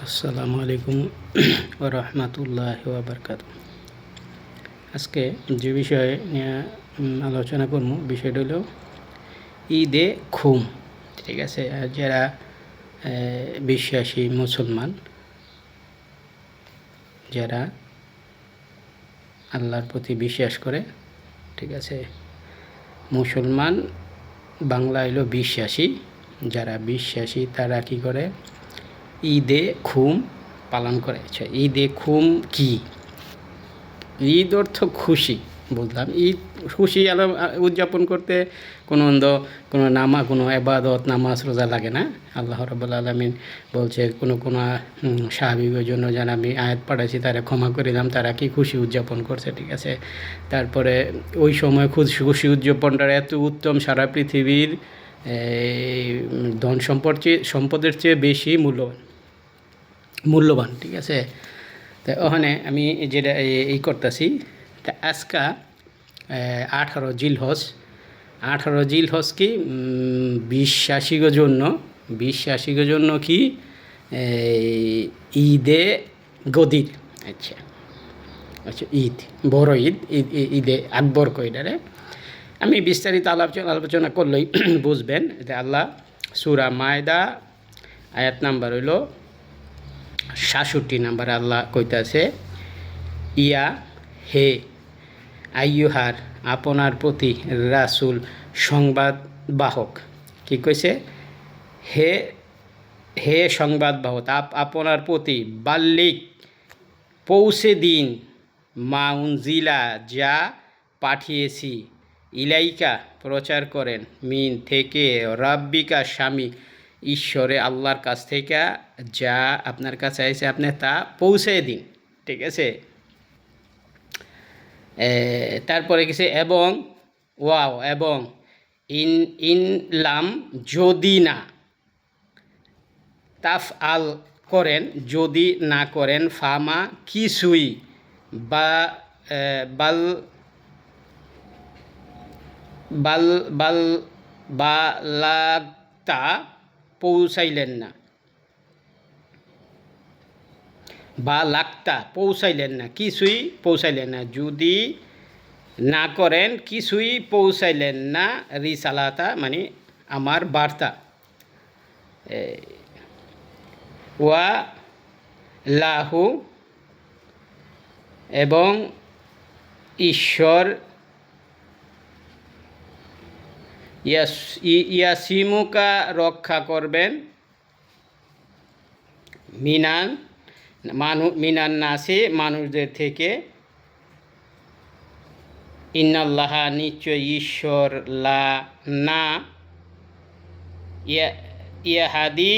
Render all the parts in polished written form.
আসসালামু আলাইকুম ওয়া রাহমাতুল্লাহি ওয়া বারাকাতুহু। আজকে যে বিষয়ে নিয়ে আলোচনা করব বিষয়টা হলো ঈদে খুম। ঠিক আছে, আর যারা বিশ্বাসী মুসলমান, যারা আল্লাহর প্রতি বিশ্বাস করে, ঠিক আছে, মুসলমান বাংলা হলো বিশ্বাসী। যারা বিশ্বাসী তারা কি করে? ঈদে খুম পালন করে। আচ্ছা, ঈদে খুম কি? ঈদ অর্থ খুশি, বুঝলাম। ঈদ খুশি উদযাপন করতে কোনো কোনো এবাদত, নামাজ, রোজা লাগে না। আল্লাহ রাব্বুল আলামিন বলছে কোনো সাহাবীদের জন্য যেন আমি আয়াত পড়াইছি তারা ক্ষমা করে দিলাম, তারা কি খুশি উদযাপন করছে। ঠিক আছে, তারপরে ওই সময় খুশি উদযাপনটা এত উত্তম, সারা পৃথিবীর ধন সম্পদের চেয়ে বেশি মূল্যবান। ঠিক আছে, তা ওখানে আমি যেটা এই করতেছি, তা আজকা 18 জিলহজ কি বিশ্বাসীগো জন্য কি ঈদে গদির। আচ্ছা আচ্ছা, ঈদ বড় ঈদে আকবর কইডারে আমি বিস্তারিত আলোচনা করলেই বুঝবেন যে আল্লাহ সূরা মায়দা আয়াত নাম্বার হইল 67 নাম্বার আল্লাহ কইতাছে, ইয়া হে আইয়ুহার আপনার প্রতি রাসূল সংবাদ বাহক। কি কইছে? হে হে সংবাদ বাহক আপনার প্রতি বাল্লিক পৌঁছে দিন মা উনজিলা যা পাঠিয়েছি ইলাইকা প্রচার করেন মিন থেকে রাব্বিকা স্বামী ঈশ্বরে আল্লাহর কাছ থেকে যা আপনার কাছে আছে আপনি তা পৌঁছে দিন। ঠিক আছে, তারপরে কিছু এবং এবং ইনলাম যদি না তাফ আল করেন, যদি না করেন, ফামা কিছুই বা বাল বাল বাল বালাগতা পৌঁছাইলেন না, কিছুই পৌঁছাইলেন না, যদি না করেন কিছুই পৌঁছাইলেন না, রিসালাতা মানে আমার বার্তা, ওয়া লাহু এবং ঈশ্বর ইয়াসিমুকা রক্ষা করবেন মিনান নাসি মানুষদের থেকে, ইন্নাল্লাহা নিশ্চয় ঈশ্বর লা না ইয়াহাদি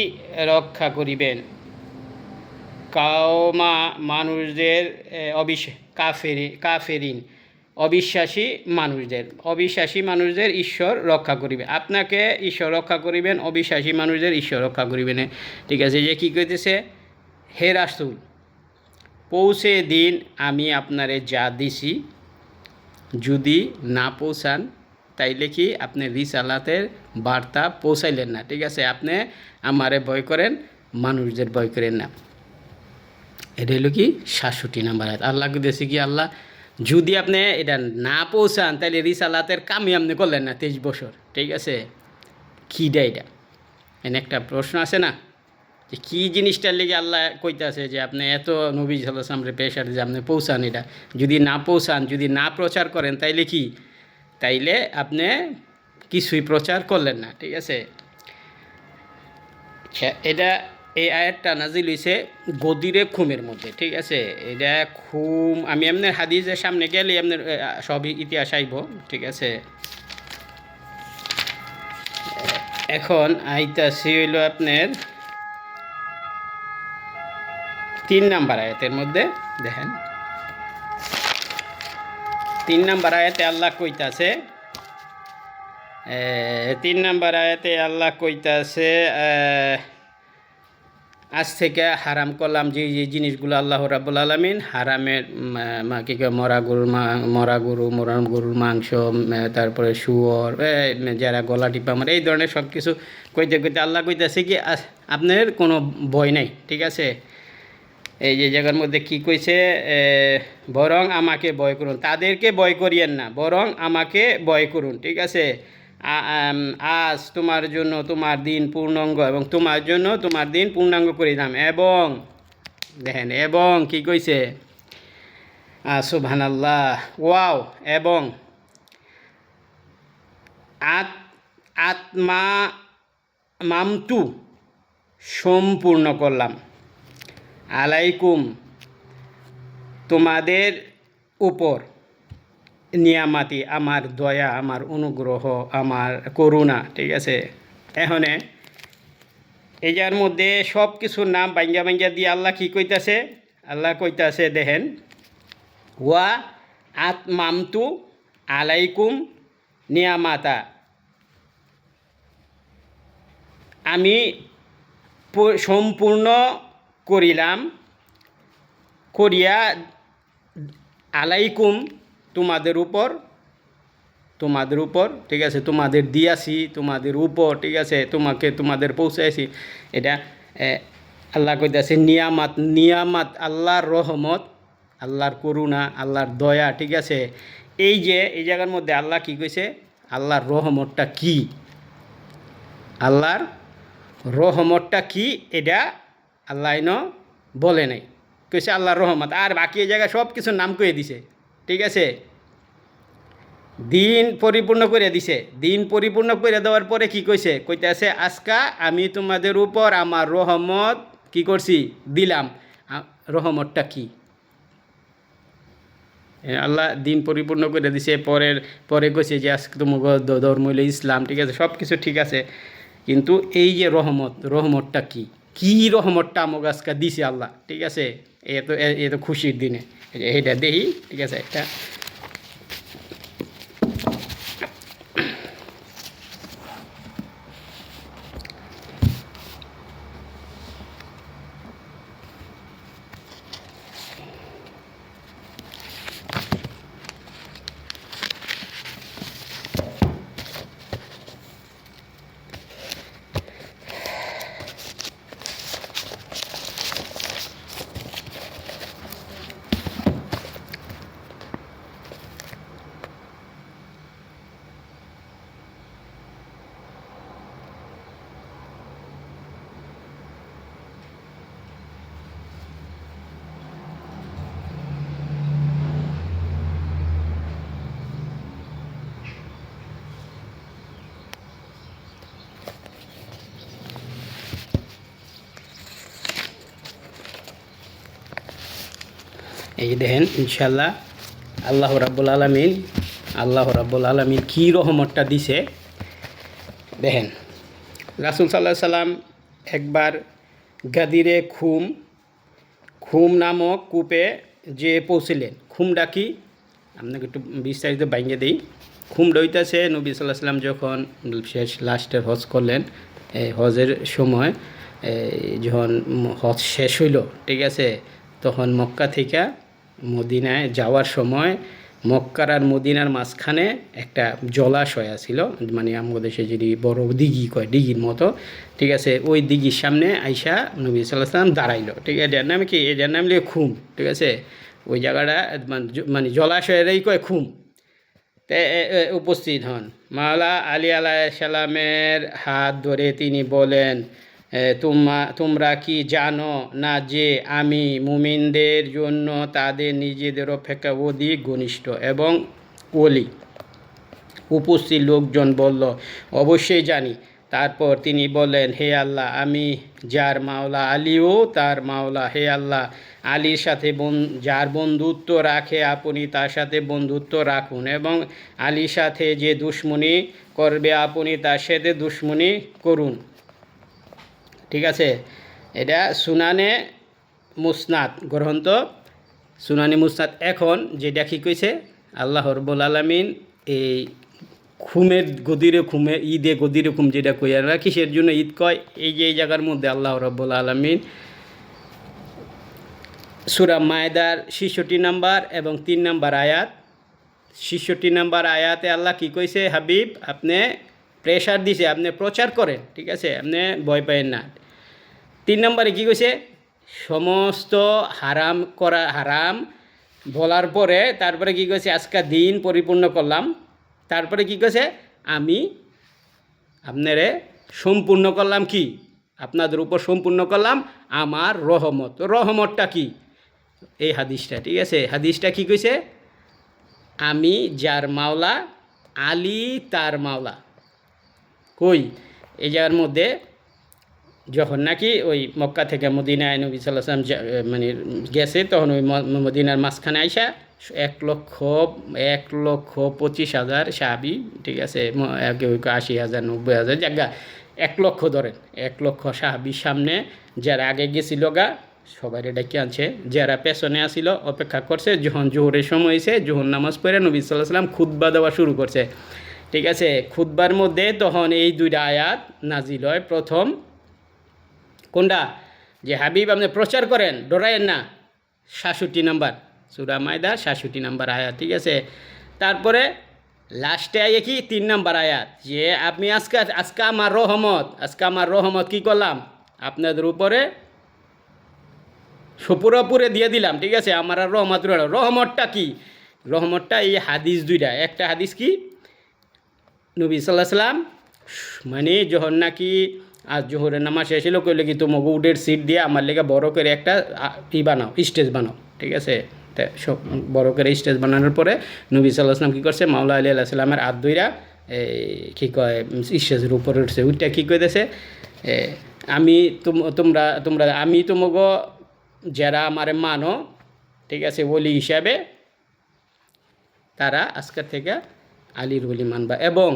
রক্ষা করিবেন কাওমা মানুষদের কাফেরিন অবিশ্বাসী মানুষদের ঈশ্বর রক্ষা করিবে। আপনাকে ঈশ্বর রক্ষা করিবেন, অবিশ্বাসী মানুষদের ঈশ্বর রক্ষা করিবেন। ঠিক আছে, যে কী কইতেছে? হে রাসূল পৌঁছে দিন আমি আপনারে যা দিছি, যদি না পৌঁছান তাইলে কি আপনি রিসালাতের বার্তা পৌঁছাইলেন না। ঠিক আছে, আপনি আমারে ভয় করেন, মানুষদের ভয় করেন না। এটা হলো কি 67 নাম্বার আয়াত। আল্লাহ কইতেছে কি, আল্লাহ যদি আপনি এটা না পৌঁছান তাহলে রিসালাতের কামই আপনি করলেন না 23 বছর। ঠিক আছে, কীটা এটা? এনে একটা প্রশ্ন আছে না, যে কী জিনিসটার লেগে আল্লাহ কইতাছে যে আপনি এত নবী সাল্লাল্লাহু আলাইহি ওয়াসাল্লামের প্রেশার যে আপনি পৌঁছান, এটা যদি না পৌঁছান, যদি না প্রচার করেন তাইলে কি? তাইলে আপনি কিছুই প্রচার করলেন না। ঠিক আছে, এটা এই আয়াতটা নাজিল হইছে গদিরে খুমের মধ্যে। ঠিক আছে, এটা খুম আমি আপনার হাদিসের সামনে গেলে আপনার সব ইতিহাস আইব। ঠিক আছে, এখন আইতাছি হইল আপনার 3 নাম্বার আয়াতের মধ্যে। দেখেন 3 নাম্বার আয়াতে আল্লাহ কইতাছে, 3 নাম্বার আয়াতে আল্লাহ কইতাছে, আজ থেকে হারাম করলাম যে জিনিসগুলো আল্লাহ রাব্বুল আলামিন হারামের কি মরা গরুর মাংস, তারপরে শুয়োর, যারা গলা টিপা মারে, এই ধরনের সব কিছু কইতে আল্লাহ কইতেছে কি আপনার কোনো ভয় নাই। ঠিক আছে, এই যে জায়গার মধ্যে কি কইছে, বরং আমাকে ভয় করুন, তাদেরকে ভয় করিয়েন না, বরং আমাকে ভয় করুন। ঠিক আছে, আজ তোমার জন্য তোমার দিন পূর্ণাঙ্গ, এবং তোমার জন্য তোমার দিন পূর্ণাঙ্গ করে দিলাম। এবং দেখেন, এবং কি কইছে, সুবহানাল্লাহ, ওয়াও, এবং আত্মা মামতু, সম্পূর্ণ করলাম, আলাইকুম, তোমাদের উপর, নিয়ামাতি, আমার দয়া, আমার অনুগ্রহ, আমার করুণা। ঠিক আছে, এখানে এই যার মধ্যে সব কিছুর নাম বাঙ্গা বাঙ্গা দিয়ে আল্লাহ কি কইতাছে, আল্লাহ কইতাছে দেখেন, ওয়া আতমামতু আলাইকুম নিয়ামাতা, আমি সম্পূর্ণ করিলাম, করিয়া আলাইকুম, তোমাদের উপর, তোমাদের উপর। ঠিক আছে, তোমাদের দিয়াছি, তোমাদের উপর। ঠিক আছে, তোমাদের পৌঁছাইছি। এটা আল্লাহ কইতাছে নিয়ামাত, নিয়ামাত, আল্লাহর রহমত, আল্লাহর করুণা, আল্লাহর দয়া। ঠিক আছে, এই যে এই জায়গার মধ্যে আল্লাহ কি কইছে, আল্লাহর রহমতটা কি, আল্লাহর রহমতটা কি, এটা আল্লাহ বলে নাই, কইছে আল্লাহর রহমত। আর বাকি এই জায়গায় সব কিছুর নাম কয়ে দিছে। ঠিক আছে, দিন পরিপূর্ণ করে দিছে। দিন পরিপূর্ণ করে দেওয়ার পরে কি কইছে, কইতেছে আজকা আমি তোমাদের উপর আমার রহমত কি করছি, দিলাম। রহমতটা কি, আল্লাহ দিন পরিপূর্ণ করে দিছে। পরে কইছে যে আজকে তোমার ধর্ম হইল ইসলাম। ঠিক আছে, সব কিছু ঠিক আছে, কিন্তু এই যে রহমতটা কি, কি রহমতটা আমাকে আজকে দিছে আল্লাহ। ঠিক আছে, এ তো খুশির দিনে এইটা দেখি। ঠিক আছে, এটা এই দেখেন, ইনশাল্লাহ আল্লাহ রাব্বুল আলামিন কী রহমতটা দিছে দেখেন। রাসূল সাল্লাল্লাহু আলাইহি সাল্লাম একবার গাদিরে খুম নামক কূপে যে পৌঁছিলেন। খুমটা কি আপনাকে একটু বিস্তারিত বাইঙ্গে দিই। খুমটা হইতেছে নবী সাল্লাল্লাহু আলাইহি সাল্লাম যখন শেষ লাস্টের হজ করলেন, এই হজের সময় যখন হজ শেষ হইল, ঠিক আছে, তখন মক্কা থেকে মদিনায় যাওয়ার সময় মক্কার আর মদিনার মাঝখানে একটা জলাশয় আছিল, মানে আমাদের দেশে যদি বড় দিঘি কয়, দিঘির মতো। ঠিক আছে, ওই দিঘির সামনে আইসা নবী সাল্লাল্লাহু আলাইহি সাল্লাম দাঁড়াইলো। ঠিক আছে, এটার নাম কি, এটার নাম লিয়ে খুম। ঠিক আছে, ওই জায়গাটা মানে জলাশয়েরই কয় খুম। উপস্থিত হন মাওলা আলী আলাইহিস সালামের হাত ধরে তিনি বলেন, তোমরা কি জানো না যে আমি মুমিনদের জন্য তাদের নিজেদের অপেক্ষা অধিক ঘনিষ্ঠ এবং ওলি। উপস্থিত লোকজন বলল, অবশ্যই জানি। তারপর তিনি বললেন, হে আল্লাহ, আমি যার মাওলা আলীও তার মাওলা। হে আল্লাহ, আলীর সাথে যার বন্ধুত্ব রাখে আপনি তার সাথে বন্ধুত্ব রাখুন, এবং আলীর সাথে যে দুশ্মনী করবে আপনি তার সাথে দুশ্মনী করুন। ঠিক আছে, এটা সুনানে মুসনাদ গ্রন্থ, সুনানি মুসনাদ। এখন যেটা কি কইছে, আল্লাহ রাব্বুল আলামিন এই খুমের গদিরে খুমে, ঈদে গদিরে খুম যেটা কই, আর কিসের জন্য ঈদ কয়, এই যে এই জায়গার মধ্যে আল্লাহ রাব্বুল আলামিন সূরা মায়েদার ৬৬ নম্বর এবং ৩ নম্বর আয়াত, ৬৬ নম্বর আয়াতে আল্লাহ কি কইছে, হাবিব আপনি প্রেশার দিছে, আপনি প্রচার করেন। ঠিক আছে, আপনি ভয় পাইেন না। ৩ নম্বরে কী কইছে, সমস্ত হারাম করা হারাম বলার পরে তারপরে কী করেছে আজকে দিন পরিপূর্ণ করলাম, তারপরে কী করেছে আমি আপনারে সম্পূর্ণ করলাম কি আপনাদের উপর সম্পূর্ণ করলাম আমার রহমত। রহমতটা কি এই হাদিসটা, ঠিক আছে? হাদিসটা কি কইছে, আমি যার মাওলা আলী তার মাওলা। কই এই জায়গার মধ্যে যখন নাকি ওই মক্কা থেকে মদিনায় নবী সাল্লাল্লাহু আলাইহি ওয়াসাল্লাম মানে গেছে, তখন ওই মদিনার মাঝখানে আইসা 1,25,000 সাহাবি, ঠিক আছে, 80,000 90,000 জায়গা 1,00,000 ধরেন, 1,00,000 সাহাবির সামনে যারা আগে গেছিল গা সবাই ডেকে আনছে, যারা পেছনে আসিল অপেক্ষা করছে। যখন জোহরের সময় হয়েছে, জোহর নামাজ পড়ে নবী সাল্লাল্লাহু আলাইহি ওয়াসাল্লাম খুতবা দেওয়া শুরু করছে, ঠিক আছে? খুতবার মধ্যে তখন এই দুইটা আয়াত নাজিল হয়। প্রথম কোনটা, যে হাবিব আপনি প্রচার করেন, ডরায়েন না, 67 নম্বর সূরা মায়দা 67 নম্বর আয়াত, ঠিক আছে? তারপরে লাস্টে আয়ে কি 3 নম্বর আয়াত, যে আপনি আজকে আমার রহমত কী করলাম আপনাদের উপরে পুরোপুরি দিয়ে দিলাম, ঠিক আছে? আমার আর রহমতটা কি, রহমতটা এই হাদিস দুইটা। একটা হাদিস কি, নবী সাল্লাল্লাহু আলাইহি ওয়াসাল্লাম মানে যখন নাকি আর জোহরের নামাজ শেষ হলো, কইলে কি তোমাকে উডের সিট দিয়ে আমার লেগে বড় করে একটা বানাও, স্টেজ বানাও, ঠিক আছে? সব বড় করে স্টেজ বানানোর পরে নবী সাল্লাল্লাহু আলাইহি ওয়াসাল্লাম কী করছে, মাওলা আলী আলাইহিস সালামের হাত ধইরা কী কয় স্টেজের উপরে উঠছে, ওইটা কী কইতেছে, আমি তোমরা আমি তোমাকে যারা আমারে মানো, ঠিক আছে, ওলি হিসাবে, তারা আজকের থেকে আলীর ওলি মানবা। এবং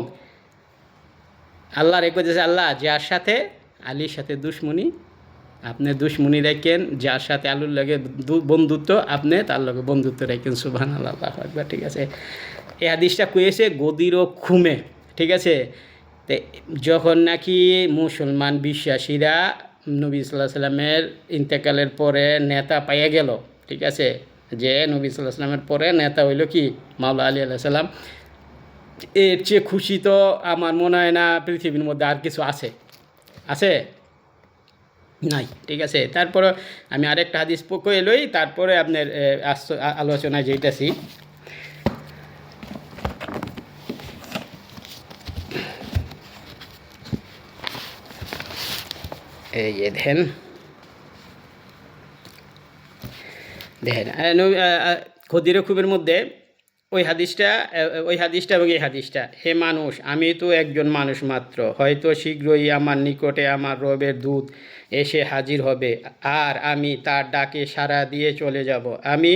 আল্লাহ রেখে দিয়েছে, আল্লাহ যার সাথে আলীর সাথে দুশ্মনী আপনি দুশ্মনী রাখেন, যার সাথে আলুর লাগে বন্ধুত্ব আপনি তার লগে বন্ধুত্ব রাখেন। সুবহানাল্লাহ, আল্লাহু আকবার, ঠিক আছে? এই হাদিসটা কয়েছে গদির ও খুমে, ঠিক আছে? তো যখন নাকি মুসলমান বিশ্বাসীরা নবী সাল্লাল্লাহু আলাইহি সাল্লামের ইন্তেকালের পরে নেতা পাইয়া গেল, ঠিক আছে, যে নবী সাল্লাল্লাহু আলাইহি সাল্লামের পরে নেতা হইল কি মাওলা আলী আলাইহিস সালাম, এর চেয়ে খুশি তো আমার মনে হয় না পৃথিবীর মধ্যে আর কিছু আছে নাই, ঠিক আছে? তারপরে আমি আরেকটা হাদিস কয়ে লই, তারপরে আপনার আলোচনায় যেতেছি। এই যে দেখেন খদির খুবের মধ্যে ওই হাদিসটা এবং এই হাদিসটা, হে মানুষ, আমি তো একজন মানুষ মাত্র, হয়তো শীঘ্রই আমার নিকটে আমার রবের দূত এসে হাজির হবে, আর আমি তার ডাকে সাড়া দিয়ে চলে যাব। আমি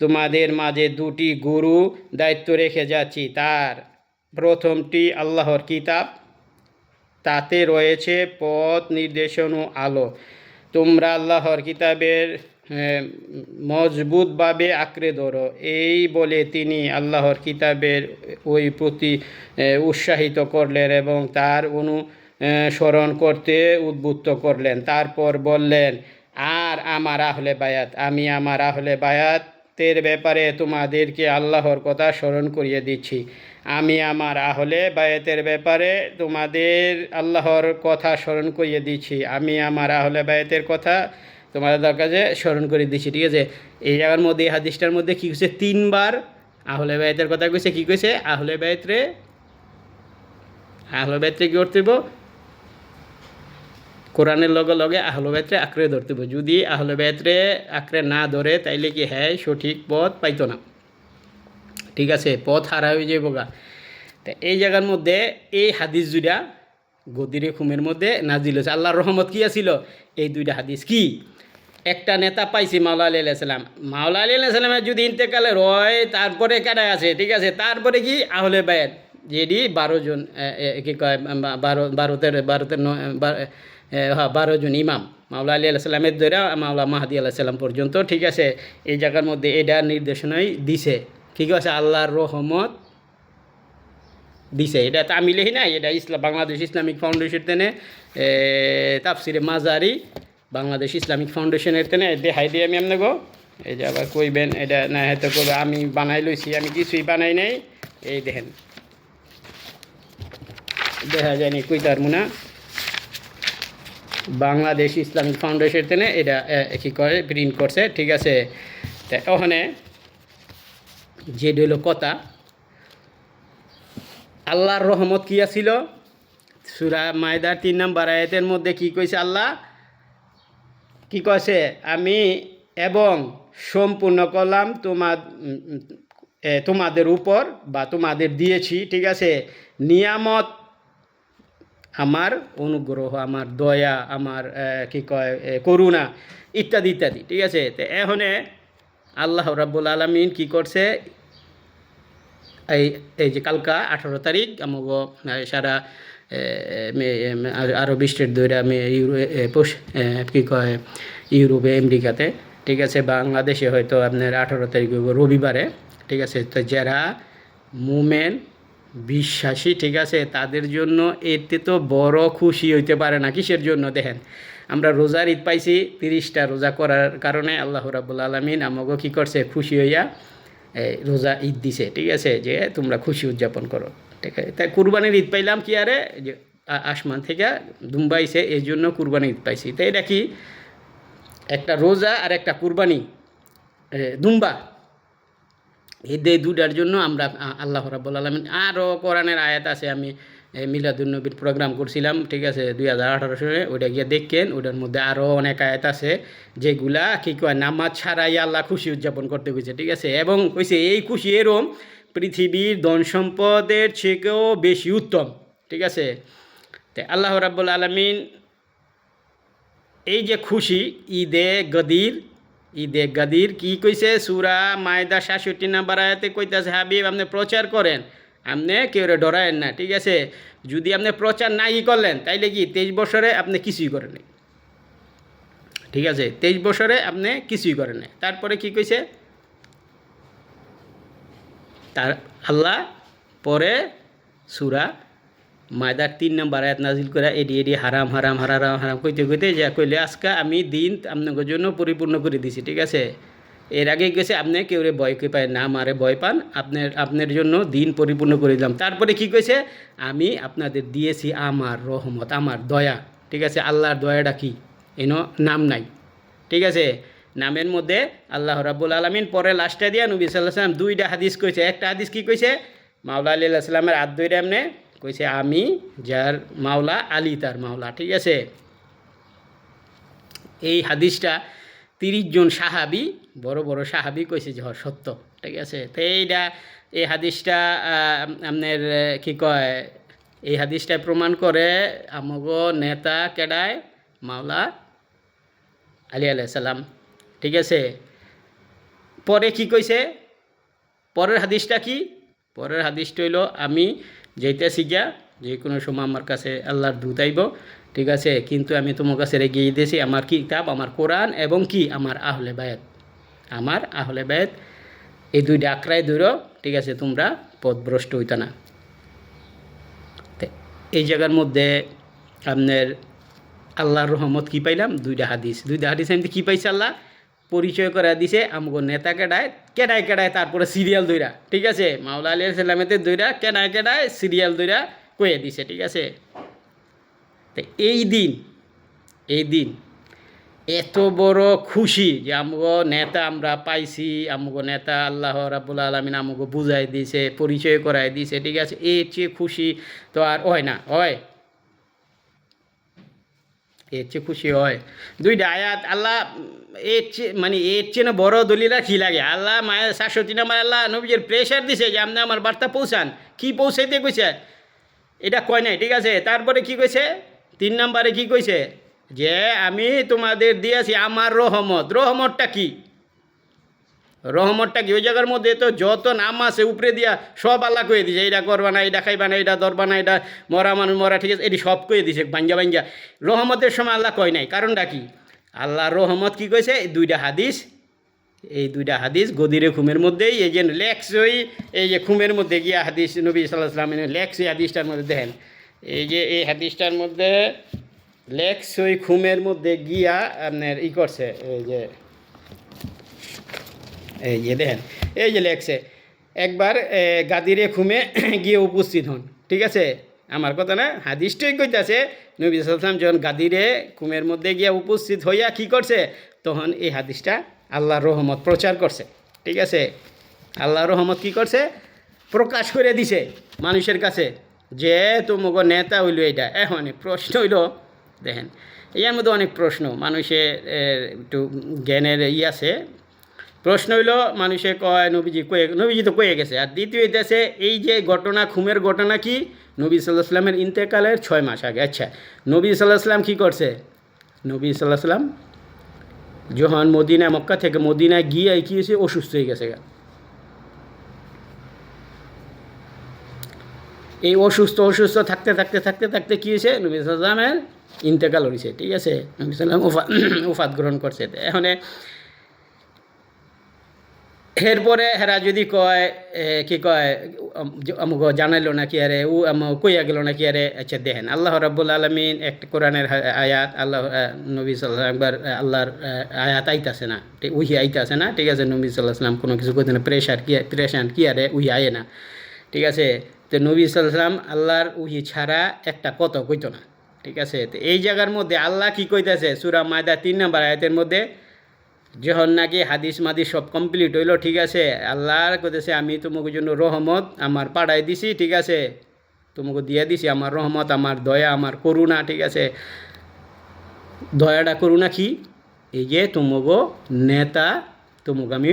তোমাদের মাঝে দুটি গুরু দায়িত্ব রেখে যাচ্ছি। তার প্রথমটি আল্লাহর কিতাব, তাতে রয়েছে পথ নির্দেশন ও আলো। তোমরা আল্লাহর কিতাবের মজবুতভাবে আঁকড়ে ধরো। এই বলে তিনি আল্লাহর কিতাবের ওই প্রতি উৎসাহিত করলেন এবং তার অনুসরণ করতে উদ্বুদ্ধ করলেন। তারপর বললেন, আর আমার আহলে বায়াত, আমি আমার আহলে বায়াতের ব্যাপারে তোমাদেরকে আল্লাহর কথা স্মরণ করিয়ে দিচ্ছি। আমি আমার আহলে বায়াতের ব্যাপারে তোমাদের আল্লাহর কথা স্মরণ করিয়ে দিচ্ছি। আমি আমার আহলে বায়াতের কথা তোমাদের কাছে স্মরণ করে দিচ্ছি, ঠিক আছে? এই জায়গার মধ্যে এই হাদিসটার মধ্যে কী কইছে, 3বার আহলে বায়াতের কথা কইছে। কী কইছে, আহলে বায়াতরে কী করতে হইব, কোরআনের লগে লগে আহলে বায়াতরে আঁকড়ে ধরতে হইব। যদি আহলে বায়াতরে আঁকড়ে না ধরে তাইলে কি হ্যাঁ সঠিক পথ পাইতো না, ঠিক আছে? পথ হারা হয়ে যাইব গা। তা এই জায়গার মধ্যে এই হাদিস দুইটা গদিরে খুমের মধ্যে নাজিল হয়েছে। আল্লাহর রহমত কী আছিল, এই দুইটা হাদিস। কি একটা নেতা পাইছি মাওলা আলী আলাইহিস সালাম, মাওলা আলী আলাইহিস সালামের যদি ইন্তেকালের হয়, তারপরে কাটায় আছে, ঠিক আছে? তারপরে কি আহলে বায়াত, যেটি 12 জন কী কয় 12 জন ইমাম মাওলা আলী আলাইহিস সালামের দ্বারা মাওলা মাহদি আলাইহিস সালাম পর্যন্ত, ঠিক আছে? এই জায়গার মধ্যে এটা নির্দেশনাই দিছে, ঠিক আছে? আল্লাহর রহমত দিছে। এটা তামিলেই নাই, এটা বাংলাদেশ ইসলামিক ফাউন্ডেশন তেনে তাফসিরে মাজারি বাংলাদেশ ইসলামিক ফাউন্ডেশনের তেনে দেখাই দিয়ে আমি আপনাকে। এই যে আবার কইবেন এটা না হয়তো করবে আমি বানাই লইছি, আমি কিছুই বানাই নাই। এই দেখেন, দেখা যায়নি কইতার মুনা, বাংলাদেশ ইসলামিক ফাউন্ডেশন থেকে এটা কী করে প্রিন্ট করছে, ঠিক আছে। তা ওখানে যে হলো কথা, আল্লাহর রহমত কী আছিল, সূরা মায়দার 3 নম্বর আয়াতের মধ্যে কী কইছে আল্লাহ, কী কইছে, আমি এবং সম্পূর্ণ করলাম তোমাদের উপর বা তোমাদের দিয়েছি, ঠিক আছে, নিয়ামত, আমার অনুগ্রহ, আমার দয়া, আমার কী কয় করুণা ইত্যাদি ইত্যাদি, ঠিক আছে। তো এখানে আল্লাহ রাব্বুল আলামিন কী করছে, এই যে কালকা 18 তারিখ আমাকে সারা আরব স্টেট দইরা কী কয় ইউরোপে আমেরিকাতে, ঠিক আছে, বাংলাদেশে হয়তো আপনার 18 তারিখ রবিবারে, ঠিক আছে। তো যারা মুমেন বিশ্বাসী, ঠিক আছে, তাদের জন্য এতে তো বড় খুশি হইতে পারে না। কিসের জন্য দেখেন, আমরা রোজার ঈদ পাইছি, 30টা রোজা করার কারণে আল্লাহ রাব্বুল আলামিন আমাকে কী করছে, খুশি হইয়া রোজা ঈদ দিছে, ঠিক আছে, যে তোমরা খুশি উদযাপন করো, ঠিক আছে। তাই কুরবানির ঈদ পাইলাম কি আরে, যে আসমান থেকে দুম্বাইছে, এই জন্য কুরবানির ঈদ পাইছি। তাই এটা কি, একটা রোজা আর একটা কুরবানি, দুম্বা, এই দুটার জন্য আমরা আল্লাহ রাব্বুল আলামিন, আরও কোরআনের আয়াত আছে, আমি মিলাদুন্নবীর প্রোগ্রাম করছিলাম, ঠিক আছে, 2018 সালে, ওইটা গিয়ে দেখেন, ওটার মধ্যে আরও অনেক আয়াত আছে যেগুলা কী কয় নামাজ ছাড়াই আল্লাহ খুশি উদযাপন করতে কইছে, ঠিক আছে। এবং কইছে এই খুশি এরম পৃথিবীর ধন সম্পদের থেকেও বেশি উত্তম, ঠিক আছে। তো আল্লাহ রাব্বুল আলামিন এই যে খুশি, ঈদে গদির কি কইছে, সূরা মায়দা 66 নম্বর আয়াতে কইতাছে, হাবিব আপনি প্রচার করেন, আপনি কেউ ডরায়েন না, ঠিক আছে। যদি আপনি প্রচার নাই করলেন তাইলে কি 23 বছরে আপনি কিছুই করেন নাই, ঠিক আছে, 23 বছরে আপনি কিছুই করেন নাই। তারপরে কি কইছে, তার আল্লাহ পরে সূরা মায়দার 3 নম্বর আয়াত নাজিল করে এডি হারাম হারাম হারাম হারাম কইতে কইতে যা কইলে আজকে আমি দিন আপনাদের জন্য পরিপূর্ণ করে দিছি, ঠিক আছে। এর আগে গেছে আপনি কেউ ভয় কে পায় না, আমারে ভয় পান, আপনার জন্য দিন পরিপূর্ণ করে দিলাম। তারপরে কি কইছে, আমি আপনাদের দিয়েছি আমার রহমত, আমার দয়া, ঠিক আছে। আল্লাহর দয়াটা কি, এনো নাম নাই, ঠিক আছে। নামের মধ্যে আল্লাহ রাব্বুল আলামিন পরে লাস্টে দিয়া নবী সাল্লাল্লাহু আলাইহি ওয়াসাল্লাম 2টা হাদিস কইছে। একটা হাদিস কি কইছে, মাওলা আলী আলাইহিস সালামের হাত ধইরা এমনে কইছে, আমি যার মাওলা, আলী তার মাওলা, ঠিক আছে। এই হাদিসটা 30 জন সাহাবি, বড় বড় সাহাবি কইছে যে সত্য, ঠিক আছে। তো এই হাদিসটা আপনার কী কয়, এই হাদিসটা প্রমাণ করে আমগো নেতা কেডায়, মাওলা আলী আলাইহিস সালাম, ঠিক আছে। পরে কি কইছে, পরের হাদিসটা কি, পরের হাদিসটা হইল, আমি যাইতেছি গিয়া যে কোনো সময় আমার কাছে আল্লাহর দূত আইব, ঠিক আছে, কিন্তু আমি তোমার কাছে রেগে দিয়েছি আমার কিতাব, আমার কোরআন এবং কি আমার আহলে বায়াত, আমার আহলে বায়াত, এই 2টা আঁকড়ায় ধরো, ঠিক আছে, তোমরা পথভ্রষ্ট হইত না। এই জায়গার মধ্যে আপনার আল্লাহর রহমত কি পাইলাম, 2টা হাদিস আমি কী পাইছে, আল্লাহ পরিচয় করে দিছে আমগো নেতা কেডায় তারপরে সিরিয়াল দইরা, ঠিক আছে, মাওলা আলী সাল্লামেতে দইরা কেডায় সিরিয়াল দইরা কয়ে দিছে, ঠিক আছে। তো এই দিন এত বড় খুশি যে আমগো নেতা আমরা পাইছি, আমগো নেতা আল্লাহ রাব্বুল আলামিন আমগো বুঝাই দিছে, পরিচয় করাই দিছে, ঠিক আছে। এর চেয়ে খুশি তো আর হয় না, হয় এর চেয়ে খুশি হয় 2টা আয়াত আল্লাহ, এর চেয়ে না বড় দলিলা কী লাগে। আল্লাহ মায়ের 67 নম্বর আল্লাহ নবীর প্রেশার দিছে যে আপনি আমার বার্তা পৌঁছান, কি পৌঁছাইতে কইছে এটা কয় নাই, ঠিক আছে। তারপরে কি কইছে, 3 নম্বরে কি কইছে, যে আমি তোমাদের দিয়েছি আমার রহমতটা কি, ওই জায়গার মধ্যে তো যত নাম আছে উপরে দিয়া সব আল্লাহ কয়ে দিছে, এটা করবা না, এটা খাইবা না, এটা ধরবা না, এটা মরা মানুষ মরা, ঠিক আছে, এটি সব কয়ে দিছে ভাঙ্গা। রহমতের সময় আল্লাহ কয় নাই, কারণটা কি, আল্লাহর রহমত কি কইছে, এই 2টা হাদিস গদিরে খুমের মধ্যেই, এই যে লেখসই, এই যে খুমের মধ্যে গিয়া হাদিস নবী সাল্লাল্লাহু আলাইহি ওয়াসাল্লাম লেখসই হাদিসটার মধ্যে দেখেন, এই যে এই হাদিসটার মধ্যে লেখসই খুমের মধ্যে গিয়া আপনার করছে, এই যে দেখেন, এই যে লেখছে, একবার গাদিরে খুমে গিয়ে উপস্থিত হন, ঠিক আছে। আমার কথা না, হাদিসটাই কইতাছে নবী সাল্লাল্লাহু আলাইহি ওয়াসাল্লাম যখন গাদিরে কুমের মধ্যে গিয়া উপস্থিত হইয়া কি করছে, তখন এই হাদিসটা আল্লাহর রহমত প্রচার করছে। ঠিক আছে, আল্লাহর রহমত কি করছে, প্রকাশ করে দিছে মানুষের কাছে যে তোমার নেতা হইল এইটা। এখন প্রশ্ন হইল, দেখেন এর মধ্যে অনেক প্রশ্ন, মানুষের একটু জ্ঞানের আছে। প্রশ্ন হইল, মানুষে কয় নবীজি তো কয়ে গেছে। আর দ্বিতীয় হইতেছে এই যে ঘটনা, খুমের ঘটনা কি, নবী সাল্লাল্লাহু আলাইহি ওয়াসাল্লামের ইন্তেকালের 6 মাস আগে। আচ্ছা, নবী সাল্লাল্লাহু আলাইহি ওয়াসাল্লাম কী করছে, নবী সাল্লাল্লাহু আলাইহি ওয়াসাল্লাম যখন মক্কা থেকে মদিনায় গিয়ে কী হয়েছে, অসুস্থ হয়ে গেছে। এই অসুস্থ থাকতে কী হয়েছে, নবী সাল্লাল্লাহু আলাইহি ওয়াসাল্লামের ইন্তেকাল হয়েছে। ঠিক আছে, নবী সাল্লাল্লাহু আলাইহি ওয়াসাল্লাম ওফাত গ্রহণ করছে। এখন এরপরে হেরা যদি কয় কি কয় আমাকে জানাইলো নাকি আরে ও আমাকে কইয়া গেল নাকি আরে। আচ্ছা দেখেন, আল্লাহ রাব্বুল আলামিন একটা কোরআনের আয়াত, আল্লাহ নবী সাল্লাল্লাহু আলাইহি ওয়াসাল্লাম একবার আল্লাহর আয়াত আইতাছে না, উহি আইতাছে না। ঠিক আছে, নবী সাল্লাল্লাহু আলাইহি ওয়াসাল্লাম কোনো কিছু করতে না, প্রেশান কি আরে উহি আয়ে না। ঠিক আছে, তো নবী সাল্লাল্লাহু আলাইহি ওয়াসাল্লাম আল্লাহর উহি ছাড়া একটা কথা কইতো না। ঠিক আছে, তো এই জায়গার মধ্যে আল্লাহ কি কইতাছে, সূরা মায়দা 3 নম্বর আয়াতের মধ্যে, যখন নাকি হাদিস মাদিস সব কমপ্লিট হইল, ঠিক আছে, আল্লাহর কইতেছে আমি তোমাকে জন্য রহমত আমার পাঠাই দিছি। ঠিক আছে, তোমাকে দিয়ে দিছি আমার রহমত, আমার দয়া, আমার করুণা। ঠিক আছে, দয়াটা করুণা কি, এই যে তোমাকে নেতা তোমাকে আমি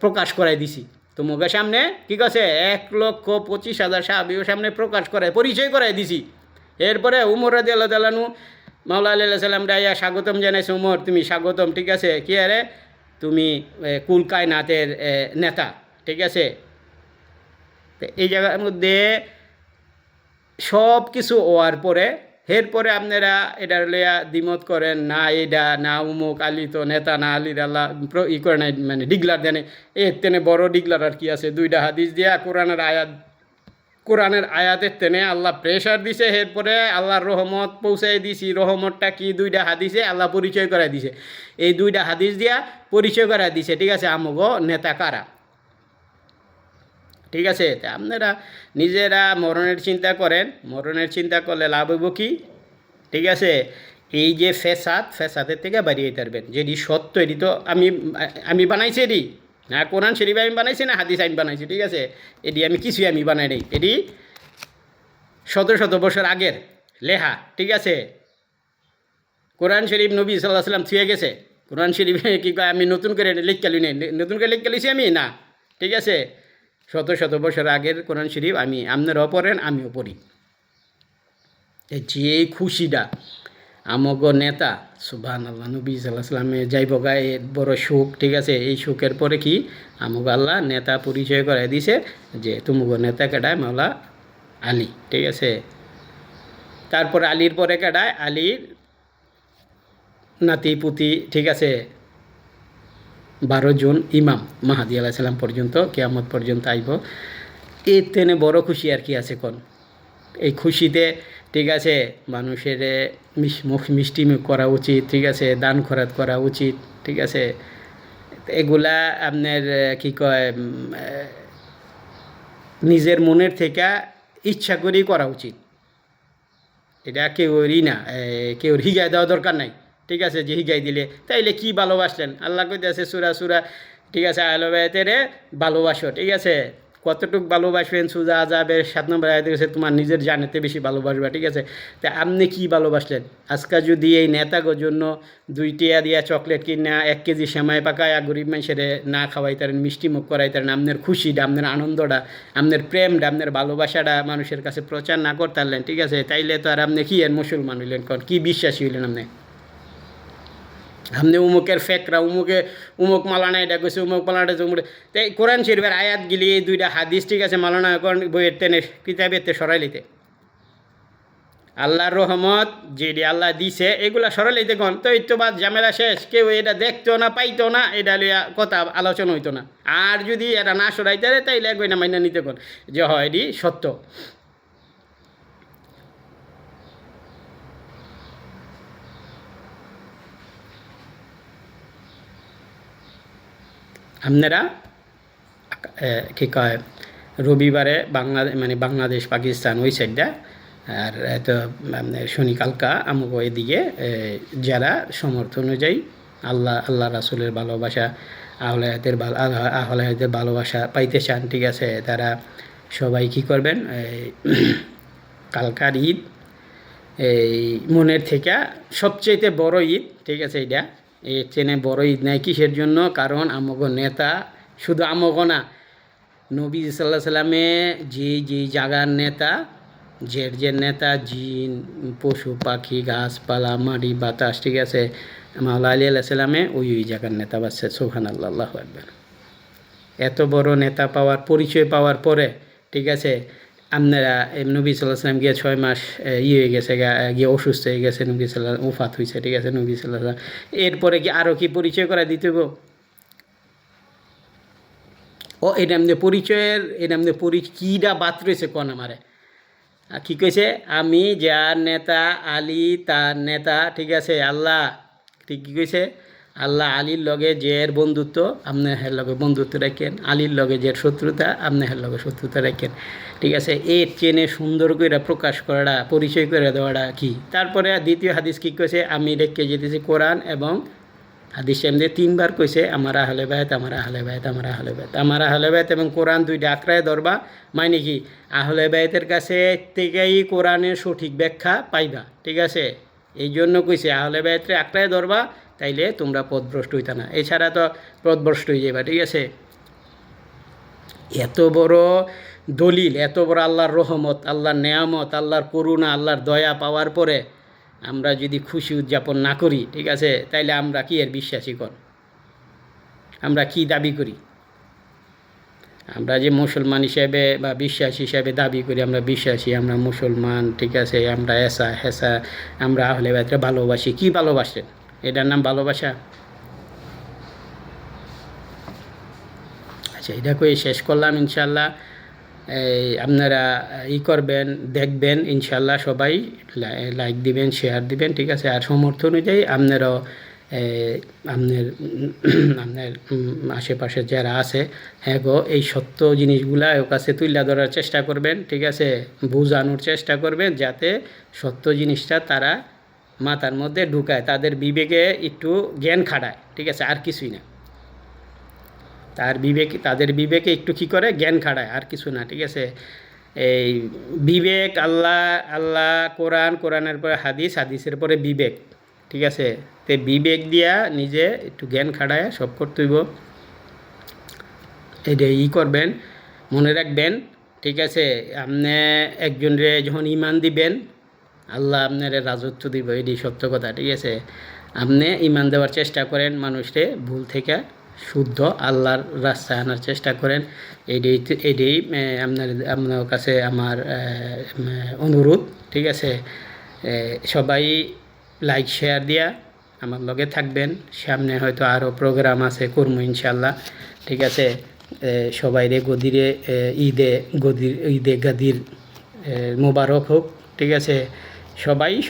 প্রকাশ করাই দিছি তোমাকে সামনে। ঠিক আছে, 1,25,000 সাহাবীর সামনে প্রকাশ করে পরিচয় করাই দিছি। এরপরে উমর রাদিয়াল্লাহু তাআলা আনহু মাওলা আলাইহিস সালাম রাইয়া স্বাগতম জানাইছে, উমর তুমি স্বাগতম। ঠিক আছে, কি আরে তুমি কুল কায়নাতের নেতা। ঠিক আছে, তো এই জায়গার মধ্যে সব কিছু হওয়ার পরে এরপরে আপনারা এটা লইয়া দ্বিমত করেন না, এটা না উমুক আলী তো নেতা না, আলীর আল্লাহ ই করে নাই, মানে ডিগলার দেনে। এর তেনে বড় ডিগলার আর কি আছে, 2টা হাদিস দিয়া কোরআনের আয়াতের তেনে আল্লাহ প্রেশার দিছে। এরপরে আল্লাহর রহমত পৌঁছাই দিছি। রহমতটা কি, 2টা হাদিসে আল্লাহ পরিচয় করাই দিছে। এই 2টা হাদিস দিয়া পরিচয় করাই দিছে। ঠিক আছে, আমগো নেতা কারা। ঠিক আছে, তা আপনারা নিজেরা মরণের চিন্তা করেন, মরণের চিন্তা করলে লাভ হইব কি। ঠিক আছে, এই যে ফেসাদের থেকে বাড়িয়ে পারবেন, যেটি সত্য এটি তো আমি বানাইছি, এটি না কোরআন শরীফ আমি বানাইছি না হাদিস আমি বানাইছি। ঠিক আছে, এটি আমি কিছুই আমি বানাই নাই, এটি 100 বছর আগের লেখা। ঠিক আছে, কোরআন শরীফ নবী সাল্লাল্লাহু আলাইহি ওয়াসাল্লাম থুয়ে গেছে। কোরআন শরীফে কি কয় আমি নতুন করে লিখকালি নেই, নতুন করে লিখকালিছি আমি না। ঠিক আছে, 100 বছর আগের কোরআন শরীফ আমি আপনারাও পড়েন আমিও পড়ি। যে খুশিটা আমগ নেতা সুবহানাল্লাহ নবী সাল্লাল্লাহু আলাইহি ওয়াসাল্লামে যাইব গায়ে বড় সুখ। ঠিক আছে, এই সুখের পরে কি আমগ আল্লাহ নেতা পরিচয় করে দিছে যে তুমগ নেতা কেডায়, মাওলা আলী। ঠিক আছে, তারপর আলীর পরে কেডায়, আলীর নাতি পুতি। ঠিক আছে, 12 জন ইমাম মাহাদি আলাইহিস সালাম পর্যন্ত, কিয়ামত পর্যন্ত আইব। এর তেনে বড় খুশি আর কি আছে কোন। এই খুশিতে ঠিক আছে মানুষের মিষ্টি মুখ করা উচিত। ঠিক আছে, দান খরাত করা উচিত। ঠিক আছে, এগুলা আপনার কি কয় নিজের মনের থেকে ইচ্ছা করেই করা উচিত। এটা কেউরই না, কেউর হিগাই দেওয়া দরকার নাই। ঠিক আছে, যে হিগাই দিলে তাইলে কি ভালোবাসলেন, আল্লাহ কইতে আছে সুরা। ঠিক আছে, আহলে বাইতের ভালোবাসো। ঠিক আছে, কতটুকু ভালোবাসবেন, সুজা আজাবের 7 নম্বর আয়াতে গেছে তোমার নিজের জানেতে বেশি ভালোবাসবা। ঠিক আছে, তা আপনি কি ভালোবাসলেন আজকে, যদি এই নেতাগোর জন্য 2 টিয়া দিয়া চকলেট কিনা 1 কেজি সেমাই পাকায়া গরিব মানুষের না খাওয়াইতারেন, মিষ্টি মুখ করাইতারেন, আপনার খুশিটা, আপনার আনন্দটা, আপনার প্রেমটা, আপনার ভালোবাসাটা মানুষের কাছে প্রচার না করতারলেন। ঠিক আছে, তাইলে তো আর আপনি কি এর মুসলমান হইলেন, কি বিশ্বাসী হইলেন আপনি উমুকের ফেকরা, উমুক মালানা এটা কইছে, উমুক মালানা তাই কোরআন শরীফের আয়াত গিলি 2টা হাদিস। ঠিক আছে, মালানা বইয়ের টেনে কিতাবের সরাই লিতে আল্লাহর রহমত যেটি আল্লাহ দিছে এগুলা সরাই লিতে কোন তো তো বাদ ঝামেলা শেষ। কেউ এটা দেখতো না, পাইতো না, এটা লইয়া কথা আলোচনা হইতো না। আর যদি এটা না সরাইতে তাইলে একই না মাইনা নিতে কোন যে হয় এটি সত্য। আপনারা কী কয় রবিবারে বাংলাদেশ পাকিস্তান ওই সাইডটা আর এত আপনার শনি কালকা আমাকে এদিকে যারা সমর্থ অনুযায়ী আল্লাহ রাসূলের ভালোবাসা আহলে হাদিসের ভালোবাসা পাইতে চান, ঠিক আছে, তারা সবাই কী করবেন, কালকার ঈদ এই মনের থেকে সবচেয়ে বড় ঈদ, ঠিক আছে, এটা এর চেনে বড় ঈদ নাই। কিসের জন্য? কারণ আমাগো নেতা, শুধু আমাগো না, নবী সাল্লাহ সাল্লামে যে জায়গার নেতা, যে নেতা, জিন, পশু পাখি, গাছপালা, মাটি বাতাস, ঠিক আছে, মাওলা আলী আল্লাহ সাল্লামে ওই জায়গার নেতা বাসছে। সুবহানাল্লাহ, আল্লাহু আকবার। এত বড় নেতা পাওয়ার পরিচয় পাওয়ার পরে, ঠিক আছে, আপনারা নবী সাল্লাহ সাল্লাম গিয়ে 6 মাস হয়ে গেছে, গিয়ে অসুস্থ হয়ে গেছে, নবী সাল্লাহ উফাত হয়েছে, ঠিক আছে, নবী সাল্লাহ সাল্লাম। এরপরে কি আরও কি পরিচয় করা দিতে হবে? ও এটা আমাদের পরিচয়ের, এটা আমাদের কীটা বাদ রয়েছে কোন আমারে কী কইছে? আমি যার নেতা, আলী তার নেতা, ঠিক আছে, আল্লাহ, ঠিক কী কইছে? আল্লাহ আলীর লগে জের বন্ধুত্ব, আপনি হের লগে বন্ধুত্ব রাখেন, আলীর লগে জের শত্রুতা, আপনি হের লগে শত্রুতা রাখেন, ঠিক আছে। এর চেনে সুন্দর করে প্রকাশ করাটা, পরিচয় করে দেওয়াটা কি? তারপরে দ্বিতীয় হাদিস কী কইছে? আমি রেখে যেতেছি কোরআন এবং হাদিস এমনি 3 বার কইছে, আমার আহলে বাইত, আমার আহলে বাইত, আমার আহলে বাইত, আমার আহলে বাইত এবং কোরআন দুইটা আঁকড়ায় ধরবা। মানে কি? আহলে বাইতের কাছে থেকেই কোরআনের সঠিক ব্যাখ্যা পাইবা, ঠিক আছে। এই জন্য কইছে আহলে বাইতরে আঁকড়ায় ধরবা, তাইলে তোমরা পথভ্রষ্ট হইতা না, এছাড়া তো পথভ্রষ্ট হয়ে যাবা, ঠিক আছে। এত বড় দলিল, এত বড় আল্লাহর রহমত, আল্লাহর নেয়ামত, আল্লাহর করুণা, আল্লাহর দয়া পাওয়ার পরে আমরা যদি খুশি উদযাপন না করি, ঠিক আছে, তাইলে আমরা কি এর বিশ্বাসী কর? আমরা কি দাবি করি? আমরা যে মুসলমান হিসেবে বা বিশ্বাস হিসেবে দাবি করি আমরা বিশ্বাসী, আমরা মুসলমান, ঠিক আছে, আমরা এসা হেসা, আমরা আহলে বাইতরে ভালোবাসি। কি ভালোবাসেন? এটার নাম ভালোবাসা? আচ্ছা, এটা কই শেষ করলাম। ইনশাল্লাহ আপনারা করবেন, দেখবেন, ইনশাল্লাহ সবাই লাইক দিবেন, শেয়ার দিবেন, ঠিক আছে। আর সমর্থন অনুযায়ী আপনারাও আপনার আপনার আশেপাশে যারা আছে, হ্যাঁ গো, এই সত্য জিনিসগুলা ওর কাছে তুলে ধরার চেষ্টা করবেন, ঠিক আছে, বোঝানোর চেষ্টা করবেন, যাতে সত্য জিনিসটা তারা মাথার মধ্যে ঢুকায়, তাদের বিবেকে একটু জ্ঞান খাটায়, ঠিক আছে, আর কিছুই না। তাদের বিবেকে একটু কী করে? জ্ঞান খাটায়, আর কিছু না, ঠিক আছে। এই বিবেক, আল্লাহ, কোরআনের পরে হাদিস, হাদিসের পরে বিবেক, ঠিক আছে। তো বিবেক দিয়া নিজে একটু জ্ঞান খাটায় সব করতে হইব। এটা করবেন, মনে রাখবেন, ঠিক আছে। আপনি একজনরে যখন ইমান দিবেন, আল্লাহ আপনার রাজত্ব দিব, এটাই সত্য কথা, ঠিক আছে। আপনি ইমান দেওয়ার চেষ্টা করেন, মানুষকে ভুল থেকে শুদ্ধ আল্লাহর রাস্তায় আনার চেষ্টা করেন। এটাই আপনার কাছে আমার অনুরোধ, ঠিক আছে। সবাই লাইক শেয়ার দিয়া আমার লগে থাকবেন। সামনে হয়তো আরও প্রোগ্রাম আছে, করবো ইনশাল্লাহ, ঠিক আছে। সবাইরে ঈদে গাদির মোবারক হোক, ঠিক আছে।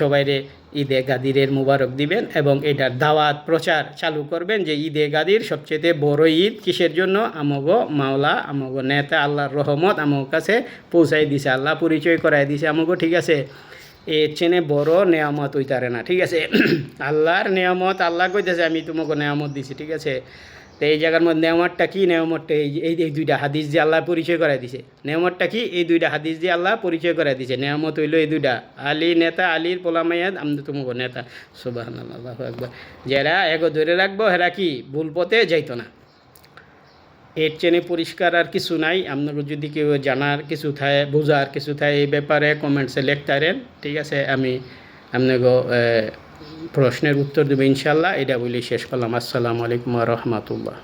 সবাইরে ঈদে গাদিরের মোবারক দিবেন এবং এটার দাওয়াত প্রচার চালু করবেন যে ঈদে গাদির সবচেয়ে বড় ঈদ কিসের জন্য? আমগো মাওলা, আমগো নেতা, আল্লাহর রহমত আমগো কাছে পৌঁছাই দিছে, আল্লাহ পরিচয় করাই দিছে আমগো, ঠিক আছে। এর চেনে বড় নেয়ামত হইতারে না, ঠিক আছে। আল্লাহর নেয়ামত, আল্লাহ কইতেছে আমি তোমাকে নেয়ামত দিছি, ঠিক আছে। তো এই জায়গার মধ্যে নেয়ামতটা কি? নেয়ামতটা এই দুইটা হাদিস দিয়ে আল্লাহ পরিচয় করাই দিছে। নেয়ামতটা কি? এই দুইটা হাদিস দিয়ে আল্লাহ পরিচয় করাই দিছে। নেয়ামত হইল এই দুইটা, আলী নেতা, আলীর পোলামাইয়াদ, আমি তোমাকে নেতা। সুবহানাল্লাহ, আল্লাহু আকবার। যারা এগো ধরে রাখবো হেরা কি ভুল পথে যাইতো না। এর চেনে পরিষ্কার আর কিছু নাই। আপনার যদি কেউ জানার কিছু থাকে, বোঝার কিছু থাকে এই ব্যাপারে কমেন্টসে লিখতারেন, ঠিক আছে। আমি আপনাকে প্রশ্নের উত্তর দেবো ইনশাল্লাহ। এটা বলি শেষ করলাম। আসসালামু আলাইকুম ওয়া রাহমাতুল্লাহ।